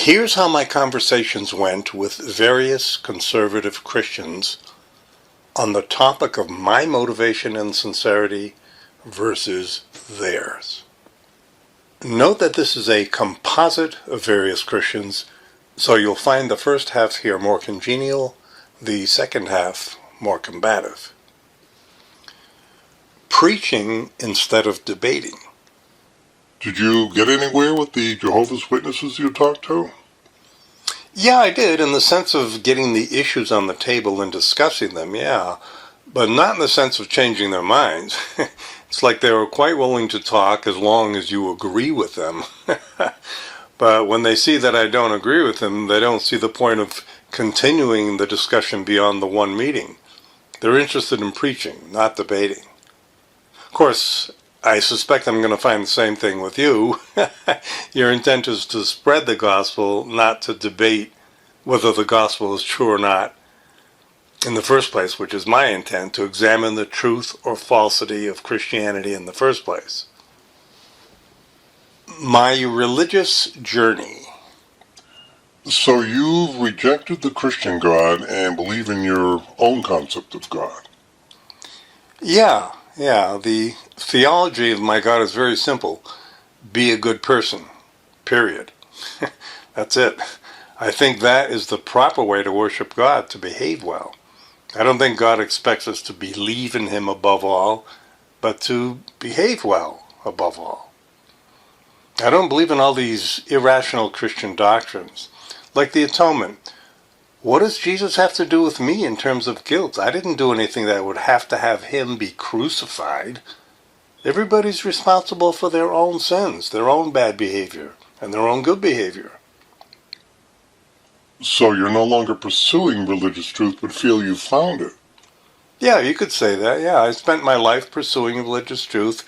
Here's how my conversations went with various conservative Christians on the topic of my motivation and sincerity versus theirs. Note that this is a composite of various Christians, so you'll find the first half here more congenial, the second half more combative. Preaching instead of debating. Did you get anywhere with the Jehovah's Witnesses you talked to? Yeah, I did, in the sense of getting the issues on the table and discussing them, yeah. But not in the sense of changing their minds. It's like they were quite willing to talk as long as you agree with them. But when they see that I don't agree with them, they don't see the point of continuing the discussion beyond the one meeting. They're interested in preaching, not debating. Of course, I suspect I'm going to find the same thing with you. Your intent is to spread the gospel, not to debate whether the gospel is true or not in the first place, which is my intent, to examine the truth or falsity of Christianity in the first place. My religious journey. So you've rejected the Christian God and believe in your own concept of God. Yeah. The theology of my God is very simple. Be a good person. Period. That's it. I think that is the proper way to worship God, to behave well. I don't think God expects us to believe in Him above all, but to behave well above all. I don't believe in all these irrational Christian doctrines, like the atonement. What does Jesus have to do with me in terms of guilt? I didn't do anything that would have to have Him be crucified. Everybody's responsible for their own sins, their own bad behavior, and their own good behavior. So you're no longer pursuing religious truth, but feel you've found it. Yeah, you could say that. Yeah, I spent my life pursuing religious truth,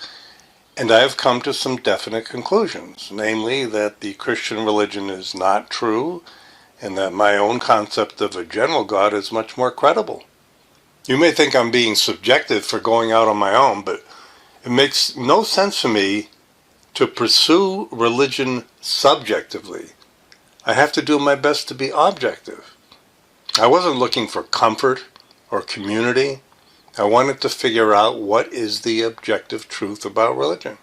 and I have come to some definite conclusions, namely that the Christian religion is not true, and that my own concept of a general God is much more credible. You may think I'm being subjective for going out on my own, but it makes no sense to me to pursue religion subjectively. I have to do my best to be objective. I wasn't looking for comfort or community. I wanted to figure out what is the objective truth about religion.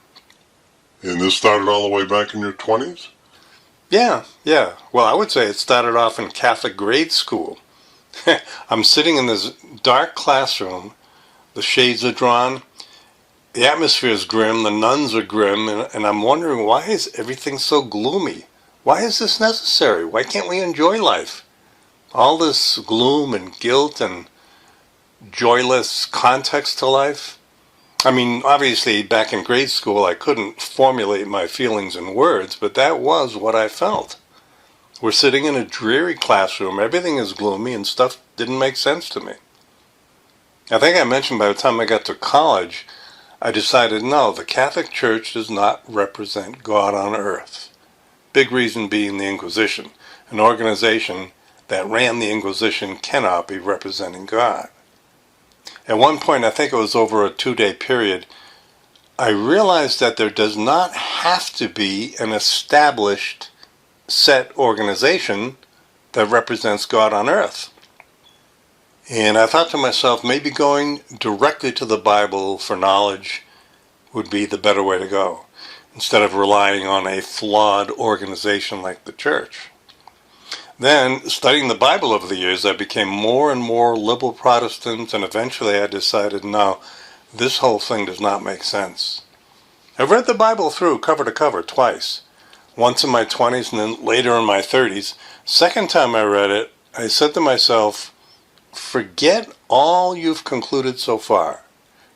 And this started all the way back in your 20s? Yeah. Well, I would say it started off in Catholic grade school. I'm sitting in this dark classroom. The shades are drawn. The atmosphere is grim. The nuns are grim. And I'm wondering, why is everything so gloomy? Why is this necessary? Why can't we enjoy life? All this gloom and guilt and joyless context to life. I mean, obviously, back in grade school, I couldn't formulate my feelings in words, but that was what I felt. We're sitting in a dreary classroom, everything is gloomy, and stuff didn't make sense to me. I think I mentioned by the time I got to college, I decided, no, the Catholic Church does not represent God on earth. Big reason being the Inquisition. An organization that ran the Inquisition cannot be representing God. At one point, I think it was over a 2-day period, I realized that there does not have to be an established set organization that represents God on earth. And I thought to myself, maybe going directly to the Bible for knowledge would be the better way to go, instead of relying on a flawed organization like the church. Then, studying the Bible over the years, I became more and more liberal Protestant, and eventually I decided, no, this whole thing does not make sense. I've read the Bible through cover to cover twice, once in my 20s and then later in my 30s. Second time I read it, I said to myself, forget all you've concluded so far.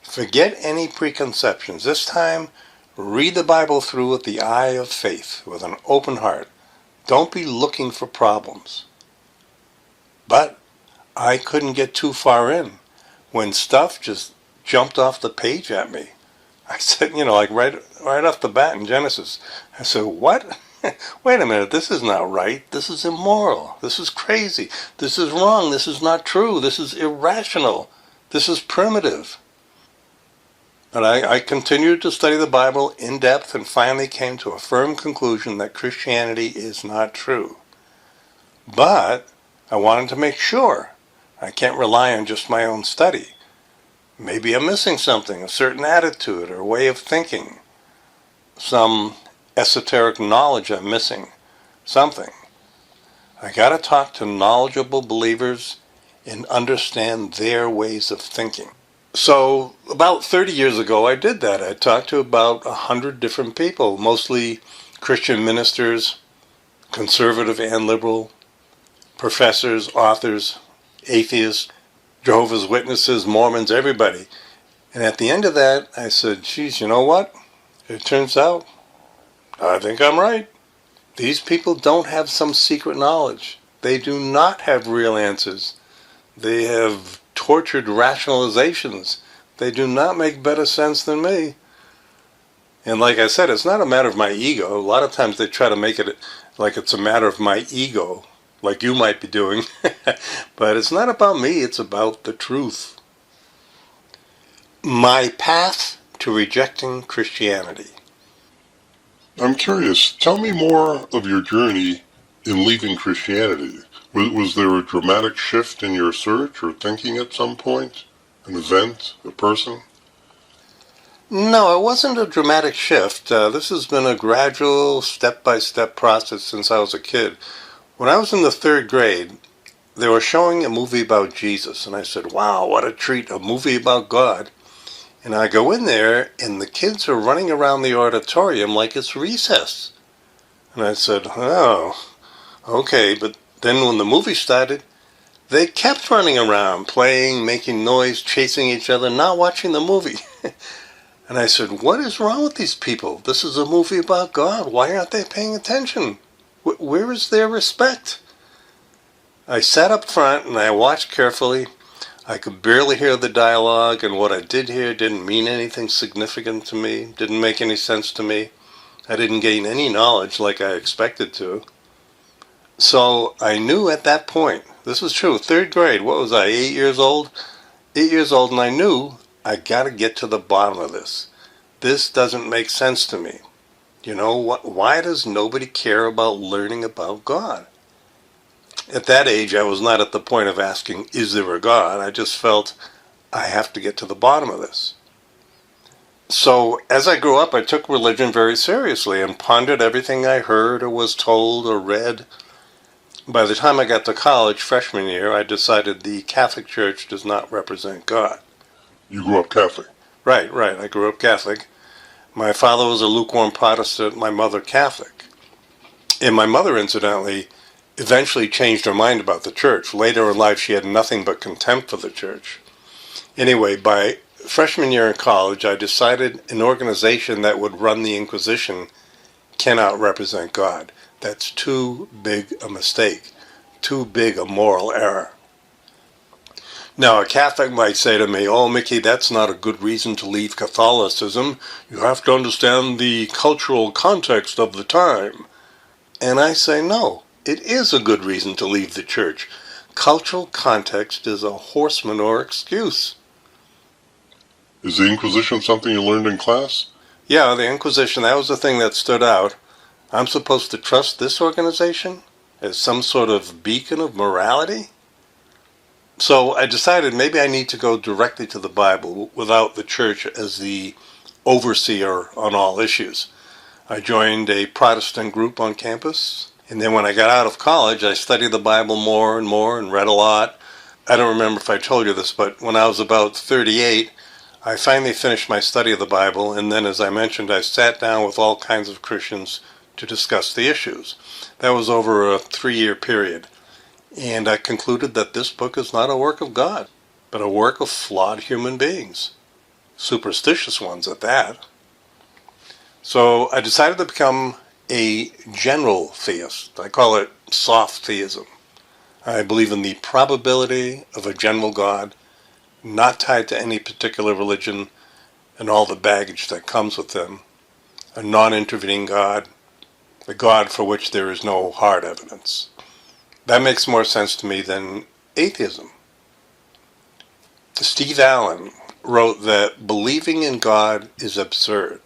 Forget any preconceptions. This time, read the Bible through with the eye of faith, with an open heart. Don't be looking for problems. But I couldn't get too far in when stuff just jumped off the page at me. I said, like right off the bat in Genesis, I said, what? Wait a minute, this is not right. This is immoral. This is crazy. This is wrong. This is not true. This is irrational. This is primitive. But I continued to study the Bible in depth and finally came to a firm conclusion that Christianity is not true. But I wanted to make sure. I can't rely on just my own study. Maybe I'm missing something, a certain attitude or way of thinking. Some esoteric knowledge I'm missing. Something. I gotta talk to knowledgeable believers and understand their ways of thinking. So about 30 years ago I did that. I talked to about 100 different people, mostly Christian ministers, conservative and liberal, professors, authors, atheists, Jehovah's Witnesses, Mormons, everybody. And at the end of that, I said, geez, you know what? It turns out, I think I'm right. These people don't have some secret knowledge. They do not have real answers. They have tortured rationalizations. They do not make better sense than me. And like I said, it's not a matter of my ego. A lot of times they try to make it like it's a matter of my ego, like you might be doing. But it's not about me, it's about the truth. My path to rejecting Christianity. I'm curious, tell me more of your journey in leaving Christianity. Was there a dramatic shift in your search or thinking at some point? An event? A person? No, it wasn't a dramatic shift. This has been a gradual, step-by-step process since I was a kid. When I was in the 3rd grade, they were showing a movie about Jesus, and I said, wow, what a treat, a movie about God. And I go in there, and the kids are running around the auditorium like it's recess. And I said, oh, okay. But then when the movie started, they kept running around, playing, making noise, chasing each other, not watching the movie. And I said, what is wrong with these people? This is a movie about God. Why aren't they paying attention? Where is their respect? I sat up front and I watched carefully. I could barely hear the dialogue, and what I did hear didn't mean anything significant to me, didn't make any sense to me. I didn't gain any knowledge like I expected to. So I knew at that point, this was true, 3rd grade, what was I, 8 years old? 8 years old, and I knew I gotta get to the bottom of this. This doesn't make sense to me. You know, why does nobody care about learning about God? At that age, I was not at the point of asking, is there a God? I just felt, I have to get to the bottom of this. So as I grew up, I took religion very seriously and pondered everything I heard or was told or read. By the time I got to college, freshman year, I decided the Catholic Church does not represent God. You grew up Catholic? Right. I grew up Catholic. My father was a lukewarm Protestant, my mother Catholic. And my mother, incidentally, eventually changed her mind about the church. Later in life, she had nothing but contempt for the church. Anyway, by freshman year in college, I decided an organization that would run the Inquisition cannot represent God. That's too big a mistake, too big a moral error. Now, a Catholic might say to me, oh, Mickey, that's not a good reason to leave Catholicism. You have to understand the cultural context of the time. And I say, no, it is a good reason to leave the church. Cultural context is a horse manure excuse. Is the Inquisition something you learned in class? Yeah, the Inquisition, that was the thing that stood out. I'm supposed to trust this organization as some sort of beacon of morality? So I decided maybe I need to go directly to the Bible without the church as the overseer on all issues. I joined a Protestant group on campus, and then when I got out of college, I studied the Bible more and read a lot. I don't remember if I told you this, but when I was about 38, I finally finished my study of the Bible, and then, as I mentioned, I sat down with all kinds of Christians to discuss the issues. That was over a 3-year period. And I concluded that this book is not a work of God, but a work of flawed human beings. Superstitious ones at that. So I decided to become a general theist. I call it soft theism. I believe in the probability of a general God, not tied to any particular religion and all the baggage that comes with them. A non-intervening God, a God for which there is no hard evidence. That makes more sense to me than atheism. Steve Allen wrote that believing in God is absurd,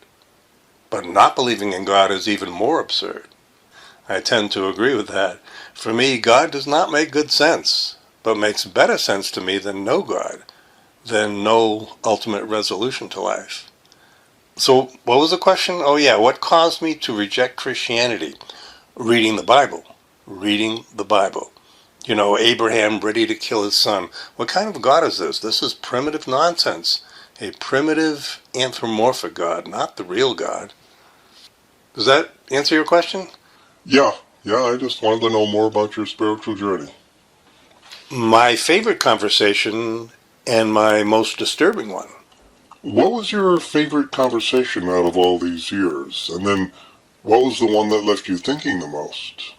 but not believing in God is even more absurd. I tend to agree with that. For me, God does not make good sense, but makes better sense to me than no God, than no ultimate resolution to life. So what was the question? Oh yeah, what caused me to reject Christianity? Reading the Bible. Reading the Bible. You know, Abraham ready to kill his son. What kind of God is this? This is primitive nonsense. A primitive anthropomorphic God, not the real God. Does that answer your question? Yeah, I just wanted to know more about your spiritual journey. My favorite conversation and my most disturbing one. What was your favorite conversation out of all these years? And then, what was the one that left you thinking the most?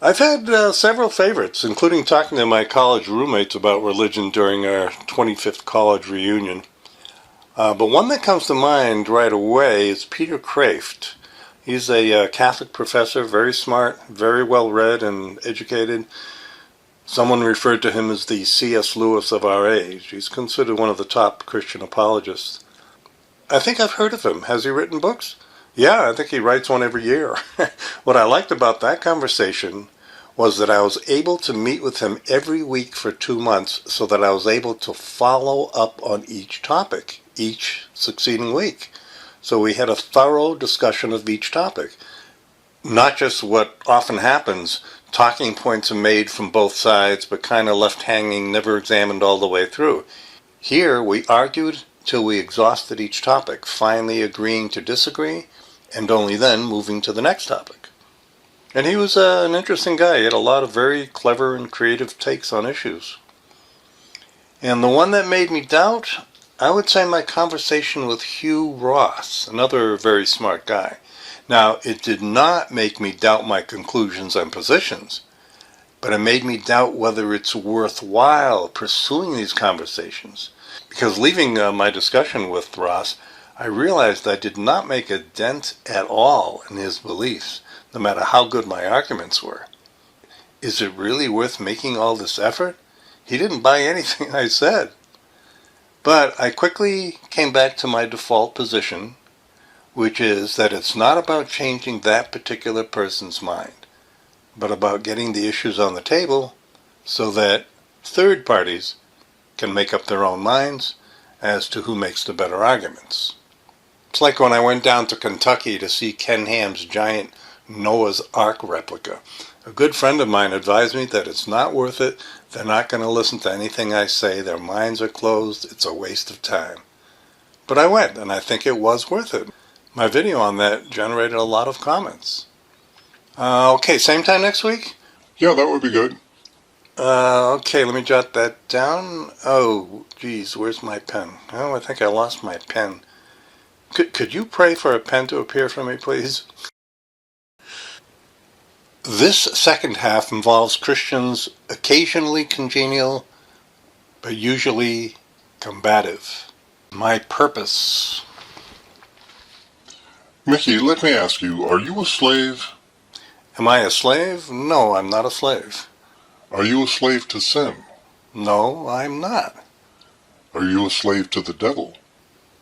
I've had several favorites, including talking to my college roommates about religion during our 25th college reunion. But one that comes to mind right away is Peter Kraft. He's a Catholic professor, very smart, very well read and educated. Someone referred to him as the C.S. Lewis of our age. He's considered one of the top Christian apologists. I think I've heard of him. Has he written books? Yeah, I think he writes one every year. What I liked about that conversation was that I was able to meet with him every week for 2 months so that I was able to follow up on each topic, each succeeding week. So we had a thorough discussion of each topic. Not just what often happens, talking points are made from both sides but kind of left hanging, never examined all the way through. Here we argued till we exhausted each topic, finally agreeing to disagree and only then moving to the next topic. And he was an interesting guy. He had a lot of very clever and creative takes on issues. And the one that made me doubt, I would say my conversation with Hugh Ross, another very smart guy. Now, it did not make me doubt my conclusions and positions, but it made me doubt whether it's worthwhile pursuing these conversations. Because leaving my discussion with Ross, I realized I did not make a dent at all in his beliefs, no matter how good my arguments were. Is it really worth making all this effort? He didn't buy anything I said. But I quickly came back to my default position, which is that it's not about changing that particular person's mind, but about getting the issues on the table so that third parties can make up their own minds as to who makes the better arguments. It's like when I went down to Kentucky to see Ken Ham's giant Noah's Ark replica. A good friend of mine advised me that it's not worth it. They're not going to listen to anything I say. Their minds are closed. It's a waste of time. But I went, and I think it was worth it. My video on that generated a lot of comments. Okay, same time next week? Yeah, that would be good. Okay, let me jot that down. Oh, geez, where's my pen? Oh, I think I lost my pen. Could you pray for a pen to appear for me, please? This second half involves Christians occasionally congenial, but usually combative. My purpose. Mickey, let me ask you, are you a slave? Am I a slave? No, I'm not a slave. Are you a slave to sin? No, I'm not. Are you a slave to the devil?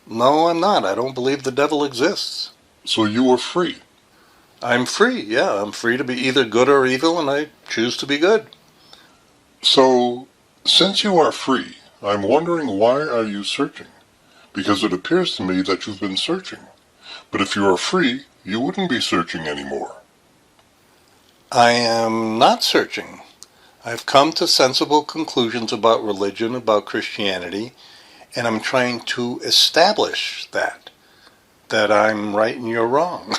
No, I'm not. I don't believe the devil exists. So you are free. I'm free, yeah. I'm free to be either good or evil, and I choose to be good. So, since you are free, I'm wondering, why are you searching? Because it appears to me that you've been searching. But if you are free, you wouldn't be searching anymore. I am not searching. I've come to sensible conclusions about religion, about Christianity, and I'm trying to establish that I'm right and you're wrong.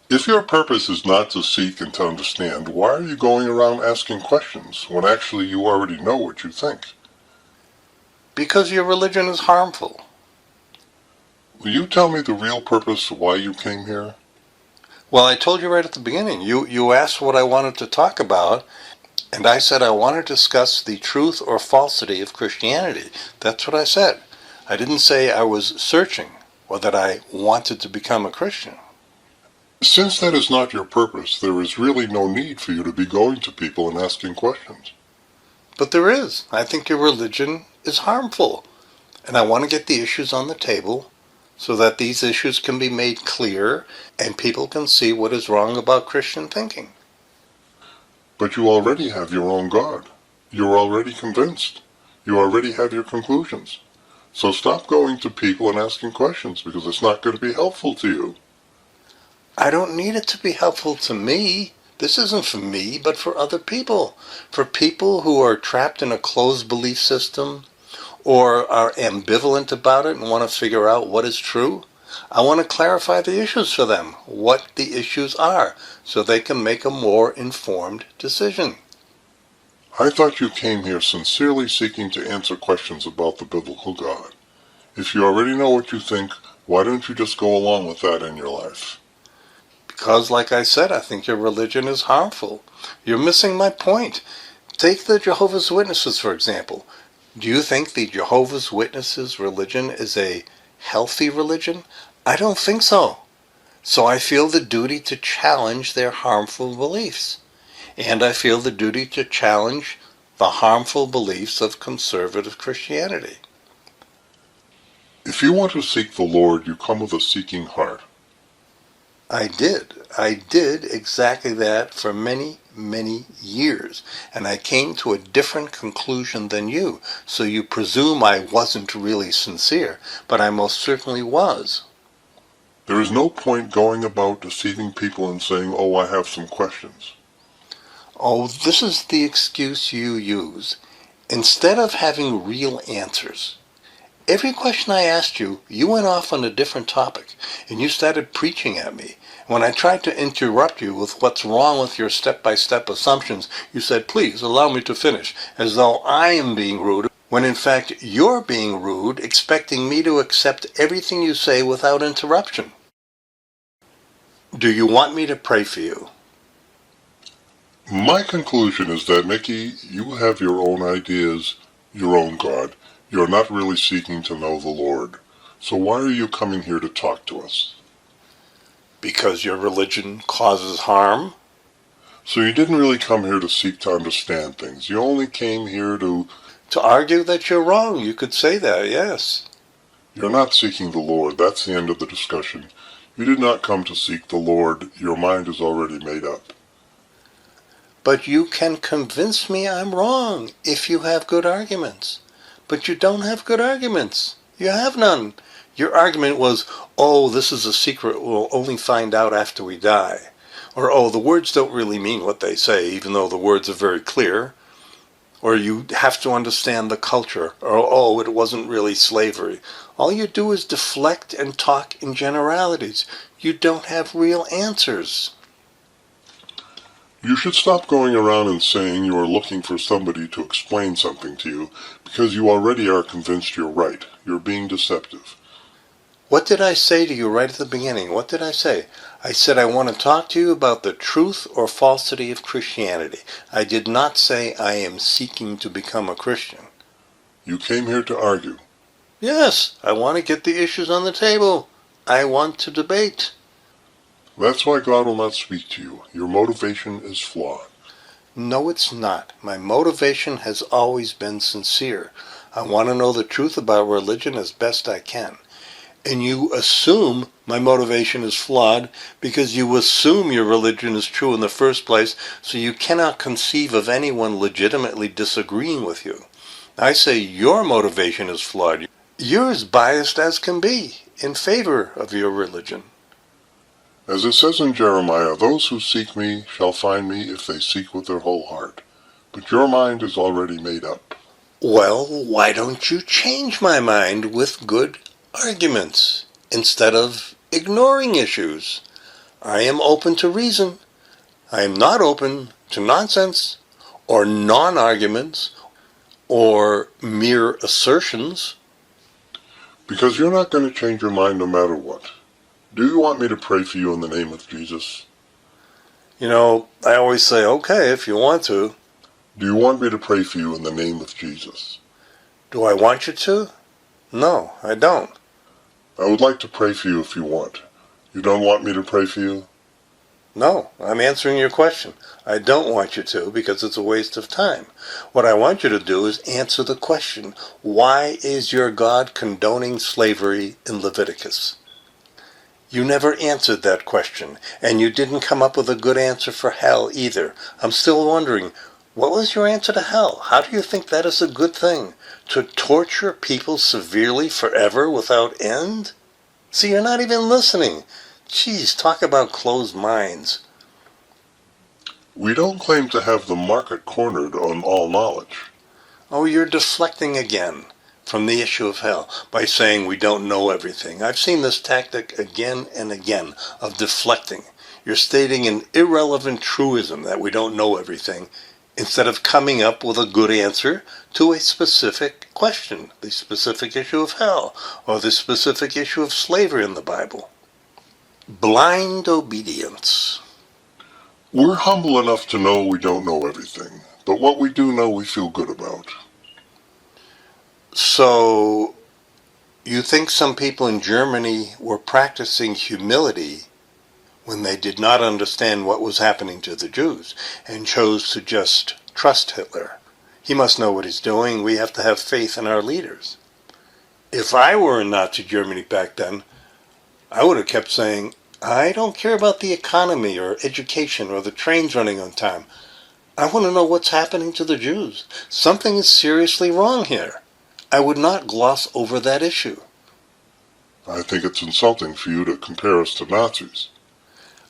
If your purpose is not to seek and to understand, why are you going around asking questions when actually you already know what you think? Because your religion is harmful. Will you tell me the real purpose of why you came here? Well, I told you right at the beginning. You asked what I wanted to talk about, and I said I want to discuss the truth or falsity of Christianity. That's what I said. I didn't say I was searching or that I wanted to become a Christian. Since that is not your purpose, there is really no need for you to be going to people and asking questions. But there is. I think your religion is harmful, and I want to get the issues on the table so that these issues can be made clear and people can see what is wrong about Christian thinking. But you already have your own God. You're already convinced. You already have your conclusions. So stop going to people and asking questions because it's not going to be helpful to you. I don't need it to be helpful to me. This isn't for me, but for other people. For people who are trapped in a closed belief system or are ambivalent about it and want to figure out what is true. I want to clarify the issues for them, what the issues are, so they can make a more informed decision. I thought you came here sincerely seeking to answer questions about the biblical God. If you already know what you think, why don't you just go along with that in your life? Because, like I said, I think your religion is harmful. You're missing my point. Take the Jehovah's Witnesses, for example. Do you think the Jehovah's Witnesses religion is a healthy religion? I don't think so. So I feel the duty to challenge their harmful beliefs. And I feel the duty to challenge the harmful beliefs of conservative Christianity. If you want to seek the Lord, you come with a seeking heart. I did exactly that for many, many years. And I came to a different conclusion than you. So you presume I wasn't really sincere, but I most certainly was. There is no point going about deceiving people and saying, oh, I have some questions. Oh, this is the excuse you use. Instead of having real answers, every question I asked you, you went off on a different topic, and you started preaching at me. When I tried to interrupt you with what's wrong with your step-by-step assumptions, you said, please allow me to finish, as though I am being rude, when in fact you're being rude, expecting me to accept everything you say without interruption. Do you want me to pray for you? My conclusion is that, Mickey, you have your own ideas, your own God. You're not really seeking to know the Lord. So why are you coming here to talk to us? Because your religion causes harm? So you didn't really come here to seek to understand things. You only came here to... To argue that you're wrong. You could say that, yes. You're not seeking the Lord. That's the end of the discussion. You did not come to seek the Lord. Your mind is already made up. But you can convince me I'm wrong if you have good arguments. But you don't have good arguments. You have none. Your argument was, oh, this is a secret we'll only find out after we die. Or, oh, the words don't really mean what they say, even though the words are very clear. Or you have to understand the culture. Or, oh, it wasn't really slavery. All you do is deflect and talk in generalities. You don't have real answers. You should stop going around and saying you are looking for somebody to explain something to you, because you already are convinced you're right. You're being deceptive. What did I say to you right at the beginning? What did I say? I said I want to talk to you about the truth or falsity of Christianity. I did not say I am seeking to become a Christian. You came here to argue. Yes, I want to get the issues on the table. I want to debate. That's why God will not speak to you. Your motivation is flawed. No, it's not. My motivation has always been sincere. I want to know the truth about religion as best I can. And you assume my motivation is flawed because you assume your religion is true in the first place, so you cannot conceive of anyone legitimately disagreeing with you. I say your motivation is flawed. You're as biased as can be in favor of your religion. As it says in Jeremiah, those who seek me shall find me if they seek with their whole heart. But your mind is already made up. Well, why don't you change my mind with good arguments instead of ignoring issues? I am open to reason. I am not open to nonsense or non-arguments or mere assertions. Because you're not going to change your mind no matter what. Do you want me to pray for you in the name of Jesus? You know, I always say, okay, if you want to. Do you want me to pray for you in the name of Jesus? Do I want you to? No, I don't. I would like to pray for you if you want. You don't want me to pray for you? No, I'm answering your question. I don't want you to because it's a waste of time. What I want you to do is answer the question, why is your God condoning slavery in Leviticus? You never answered that question, and you didn't come up with a good answer for hell either. I'm still wondering, what was your answer to hell? How do you think that is a good thing? To torture people severely forever without end? See, you're not even listening. Geez, talk about closed minds. We don't claim to have the market cornered on all knowledge. Oh, you're deflecting again from the issue of hell by saying we don't know everything. I've seen this tactic again and again of deflecting. You're stating an irrelevant truism that we don't know everything instead of coming up with a good answer to a specific question, the specific issue of hell or the specific issue of slavery in the Bible. Blind obedience. We're humble enough to know we don't know everything, but what we do know we feel good about. So, you think some people in Germany were practicing humility when they did not understand what was happening to the Jews and chose to just trust Hitler? He must know what he's doing. We have to have faith in our leaders. If I were in Nazi Germany back then, I would have kept saying, I don't care about the economy or education or the trains running on time. I want to know what's happening to the Jews. Something is seriously wrong here. I would not gloss over that issue. I think it's insulting for you to compare us to Nazis.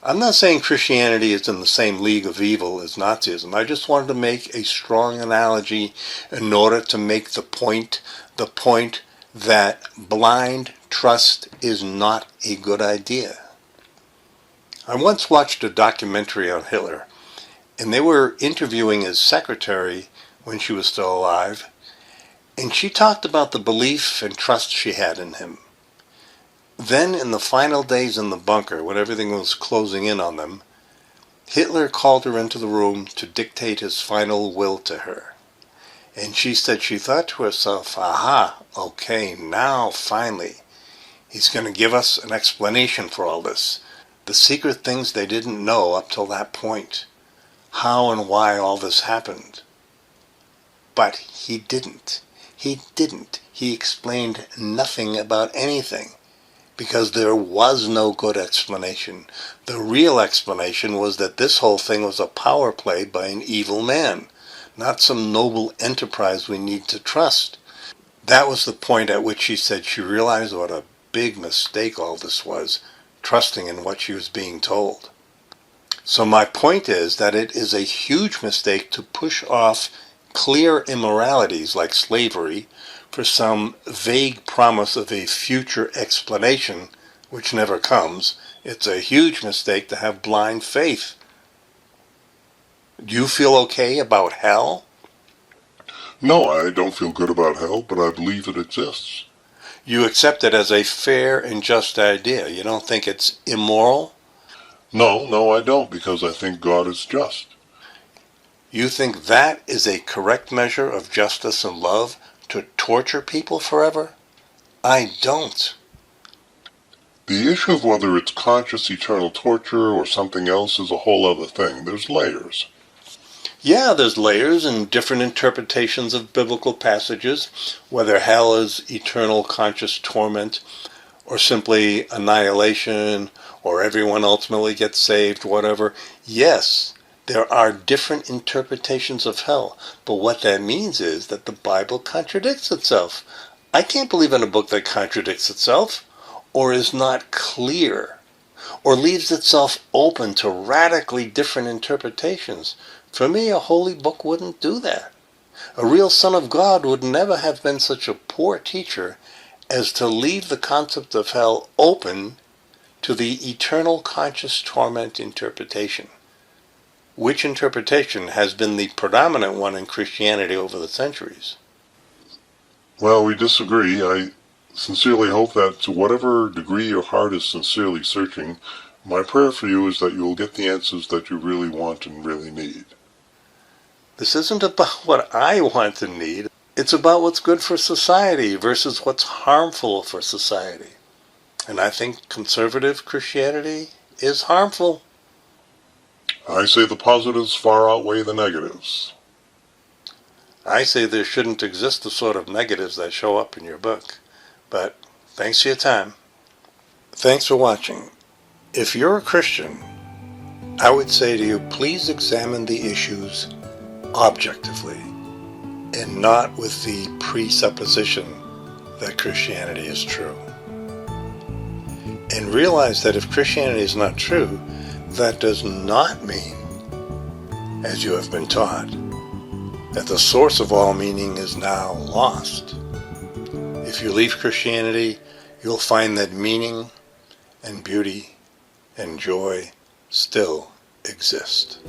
I'm not saying Christianity is in the same league of evil as Nazism. I just wanted to make a strong analogy in order to make the point that blind trust is not a good idea. I once watched a documentary on Hitler, and they were interviewing his secretary when she was still alive, and she talked about the belief and trust she had in him. Then, in the final days in the bunker, when everything was closing in on them, Hitler called her into the room to dictate his final will to her. And she said she thought to herself, aha, okay, now finally, he's going to give us an explanation for all this. The secret things they didn't know up till that point. How and why all this happened. But he didn't. He didn't. He explained nothing about anything. Because there was no good explanation. The real explanation was that this whole thing was a power play by an evil man, not some noble enterprise we need to trust. That was the point at which she said she realized what a big mistake all this was, trusting in what she was being told. So my point is that it is a huge mistake to push off clear immoralities like slavery for some vague promise of a future explanation which never comes. It's a huge mistake to have blind faith. Do you feel okay about hell? No, I don't feel good about hell, but I believe it exists. You accept it as a fair and just idea. You don't think it's immoral? No, I don't, because I think God is just. You think that is a correct measure of justice and love, to torture people forever? I don't. The issue of whether it's conscious eternal torture or something else is a whole other thing. There's layers. Yeah, there's layers and different interpretations of biblical passages, whether hell is eternal conscious torment or simply annihilation or everyone ultimately gets saved, whatever. Yes, there are different interpretations of hell, but what that means is that the Bible contradicts itself. I can't believe in a book that contradicts itself or is not clear or leaves itself open to radically different interpretations. For me, a holy book wouldn't do that. A real son of God would never have been such a poor teacher as to leave the concept of hell open to the eternal conscious torment interpretation. Which interpretation has been the predominant one in Christianity over the centuries? Well, we disagree. I sincerely hope that to whatever degree your heart is sincerely searching, my prayer for you is that you will get the answers that you really want and really need. This isn't about what I want and need. It's about what's good for society versus what's harmful for society. And I think conservative Christianity is harmful. I say the positives far outweigh the negatives. I say there shouldn't exist the sort of negatives that show up in your book. But thanks for your time. Thanks for watching. If you're a Christian, I would say to you, please examine the issues objectively and not with the presupposition that Christianity is true. And realize that if Christianity is not true, that does not mean, as you have been taught, that the source of all meaning is now lost. If you leave Christianity, you'll find that meaning and beauty and joy still exist.